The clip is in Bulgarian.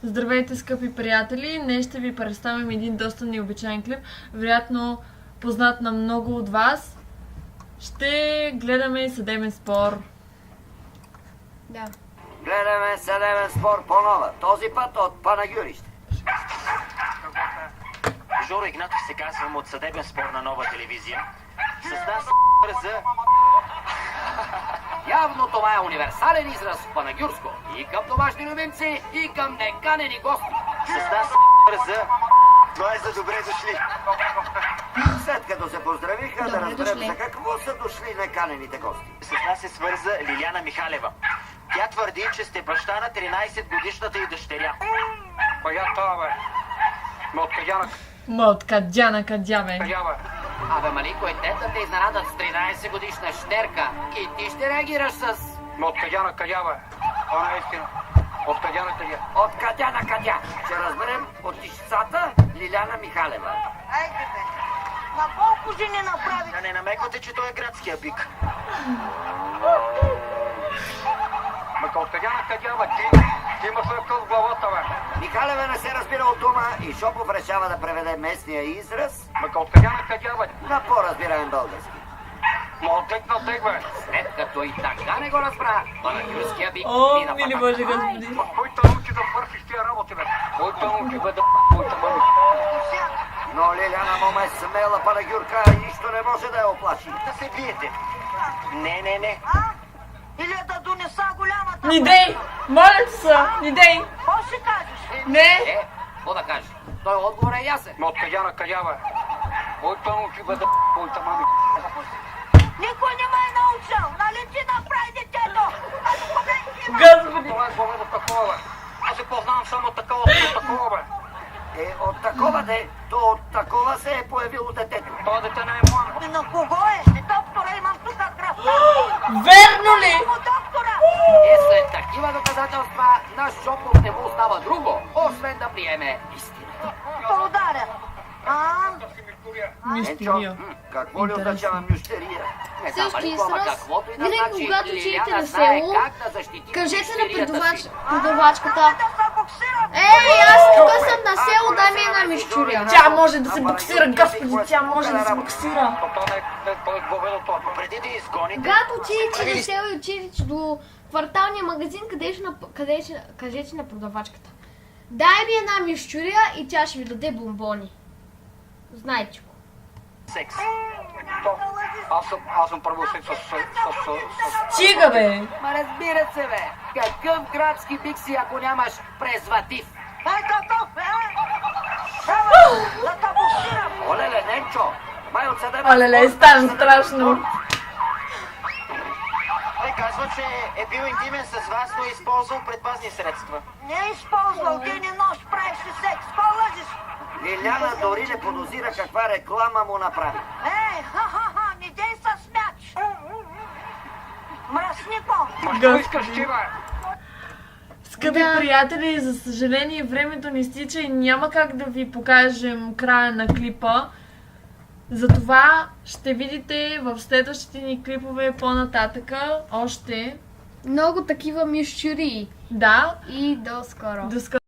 Здравейте, скъпи приятели! Днес ще ви представим един доста необичайен клип, вероятно познат на много от вас. Ще гледаме съдебен спор. Да. Гледаме съдебен спор по-нова, този път от Панагюрище. Жоро Игнатов се казвам от съдебен спор на Нова телевизия. С нас за... Явно това е универсален израз в панагюрско. И към домашни любимци, и към неканени гости. С нас за... Това е за добре дошли. След като се поздравиха, да Добре разберем дошли. за какво са дошли неканените гости. С нас се свърза Лиляна Михалева. Тя твърди, че сте баща на 13-годишната й дъщеря. Коя това, бе? Ма откъде Джана къдя, бе? Абе, малинко, и те да те изненадат с 13 годишна щерка. И ти ще реагираш с... Откъдя на къдя, бе? Това не е истина. Откъдя на къдя. От къдя на къдя. Ще разберем от ищцата Лиляна Михалева. Айде бе, на колко жени направи? Да не намеквате, че той е градския бик. Ма откъдя на къдя, бе? Ти имаш лъкъл в главата, бе. Михалева не се разбира от дума и Шопов решава да преведе местния израз Ма откъдя на къдя, бе? на по-разбираем български. Ма оттек на тек, бе. След като и така не го разбра, панагюрския бик О, мина мили патака. Боже Господи! Ма кой те научи да вършиш тия работи, бе? Кой те научи, бе, да кой те бъде? Но Лиляна Мома е смела панагюрка и нищо не може да я оплаши. Да се биете. Не. А? Или да донеса голямата? Ни дей! Моля те се! Ни дей! Какво ще кажеш? Не! Какво да кажеш? Той отговор е ясен. Ма откъдя на къдя, бе? Кой те научи, бе, да кой те мами? Никой не ме е научил. Нали ти направи детето? Господи! Това е главата такова, бе. Аз се познавам само такова, бе. От такова то от такова се е появило детето. Това дете не е младо. И на кого е? Доктора, имам тук кръв. Верно ли? Доктора! И след такива доказателства на Шопов не му остава друго, освен да приеме истината. Да ударя. Мистерия. Какво ли Интересно. означава мющерия? Не знам, Всички Малинко, ама израз. каквото и да Винаги, значи, когато Лиляна отидете на знае село, как да защити кажете на мющерията си. продавачката. Да се боксирам. Ей, аз тук съм на село, дай ми една мишчуря. Тя може да се боксира, Господи! Тя може да се боксира! Това не е главено това. Преди да изгоните... Когато отидете на село и отидете до кварталния магазин, кажете на продавачката. Дай ми една мишчуря и тя ще ви даде бомбони. Знаете го. Секс. Аз съм първо секс с... Стига, бе! Ма разбира се, бе. Какъв градски бик си, ако нямаш презерватив? Ей, такъв, да те боксирам. Олеле, Ненчо, май от съдебен Олеле, спор стана ставаш страшно. съдебен спор. Той казва, че е бил интимен с вас, но е използвал предпазни средства. Не е използвал ден и нощ, правиш ли секс? Какво лъжиш? Лиляна дори не подозира каква реклама му направи. Ей, ха-ха-ха, не дей с мяч. Мръснико. Ма що искаш ти, бе? Скъпи приятели, за съжаление времето ни стича и няма как да ви покажем края на клипа. Затова ще видите в следващите ни клипове по-нататъка още. Много такива мишчури. Да, И до скоро. до скоро.